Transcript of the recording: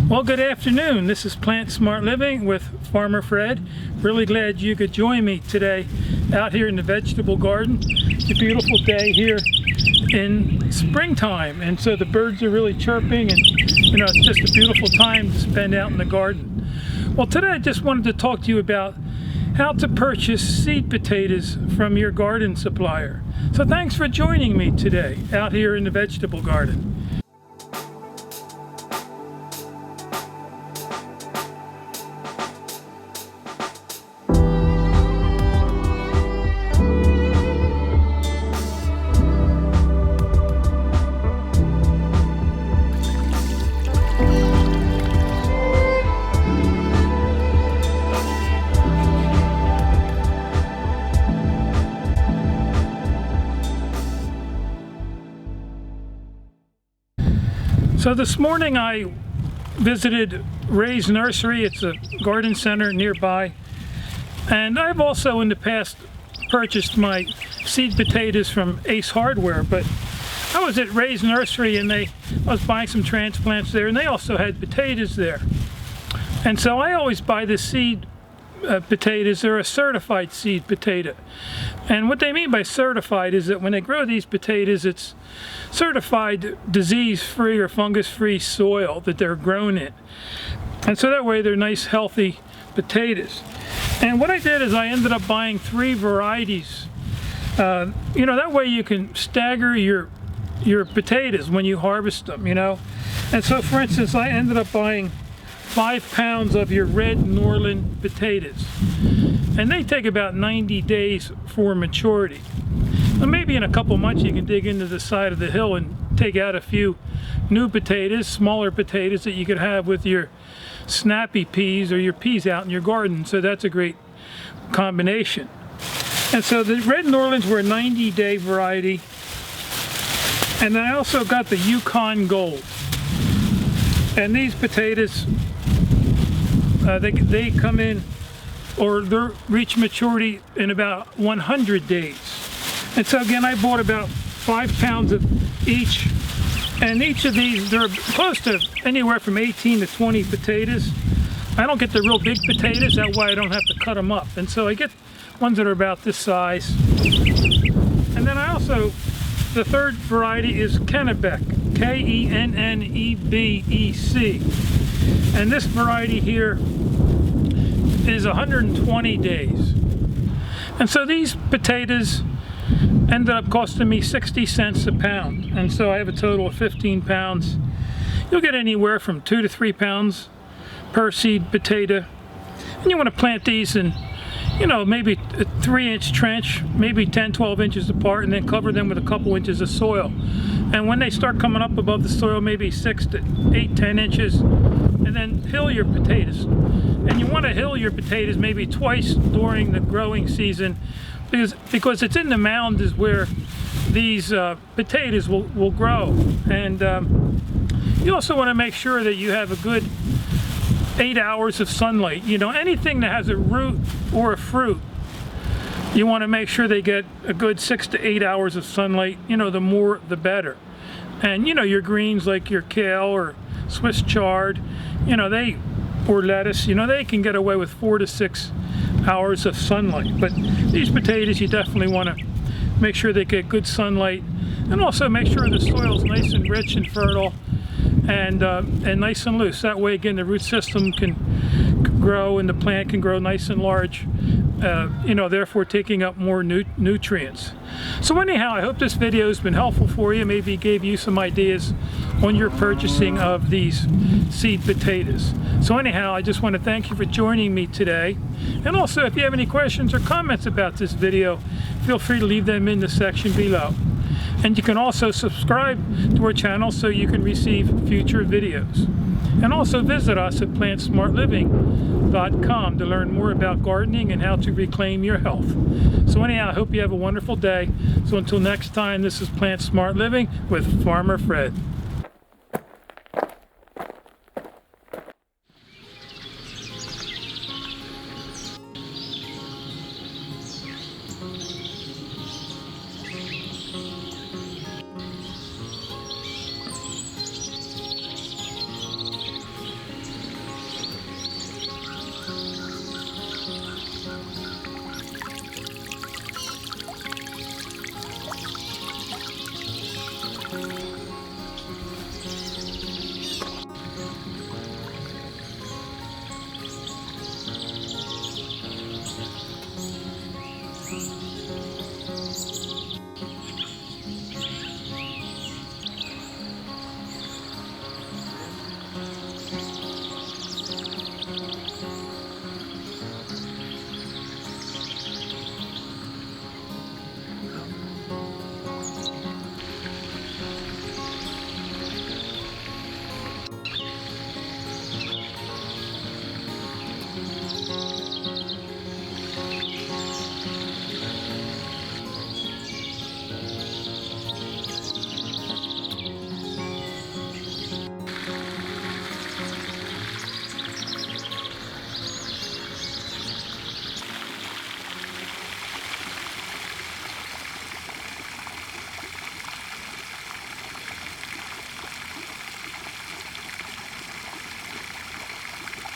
Well, good afternoon. This is Plant Smart Living with Farmer Fred. Really glad you could join me today out here in the vegetable garden. It's a beautiful day here in springtime, and so the birds are really chirping, and it's just a beautiful time to spend out in the garden. Well, today I just wanted to talk to you about how to purchase seed potatoes from your garden supplier. So thanks for joining me today out here in the vegetable garden. So this morning I visited Ray's Nursery. It's a garden center nearby, and I've also in the past purchased my seed potatoes from Ace Hardware, but I was at Ray's Nursery and I was buying some transplants there, and they also had potatoes there. And so I always buy the seed potatoes. They're a certified seed potato. And what they mean by certified is that when they grow these potatoes, it's certified disease-free or fungus-free soil that they're grown in. And so that way they're nice, healthy potatoes. And what I did is I ended up buying 3 varieties. That way you can stagger your potatoes when you harvest them, And so, for instance, I ended up buying 5 pounds of your red Norland potatoes, and they take about 90 days for maturity. Well, maybe in a couple months you can dig into the side of the hill and take out a few new potatoes, smaller potatoes that you could have with your snappy peas or your peas out in your garden. So that's a great combination. And so the red Norlands were a 90-day variety, and then I also got the Yukon Gold. And these potatoes, they come in, or they reach maturity in about 100 days. And so again, I bought about 5 pounds of each, and each of these, they're close to anywhere from 18 to 20 potatoes. I don't get the real big potatoes, that way I don't have to cut them up. And so I get ones that are about this size. And then I also, the third variety is Kennebec, K-E-N-N-E-B-E-C. And this variety here is 120 days. And so these potatoes ended up costing me 60 cents a pound. And so I have a total of 15 pounds. You'll get anywhere from 2 to 3 pounds per seed potato. And you want to plant these in, maybe a 3-inch trench, maybe 10, 12 inches apart, and then cover them with a couple inches of soil. And when they start coming up above the soil, maybe 6 to 8, 10 inches, and then hill your potatoes. And you want to hill your potatoes maybe twice during the growing season, because it's in the mound is where these potatoes will grow. And you also want to make sure that you have a good 8 hours of sunlight. Anything that has a root or a fruit, you want to make sure they get a good 6 to 8 hours of sunlight. The more the better. And your greens like your kale or Swiss chard, or lettuce, they can get away with 4 to 6 hours of sunlight. But these potatoes, you definitely want to make sure they get good sunlight, and also make sure the soil's nice and rich and fertile, and nice and loose. That way, again, the root system can grow and the plant can grow nice and large, therefore taking up more nutrients. So anyhow, I hope this video has been helpful for you. Maybe it gave you some ideas on your purchasing of these seed potatoes. So anyhow, I just want to thank you for joining me today. And also, if you have any questions or comments about this video, feel free to leave them in the section below. And you can also subscribe to our channel so you can receive future videos. And also visit us at plantsmartliving.com to learn more about gardening and how to reclaim your health. So anyhow, I hope you have a wonderful day. So until next time, this is Plant Smart Living with Farmer Fred.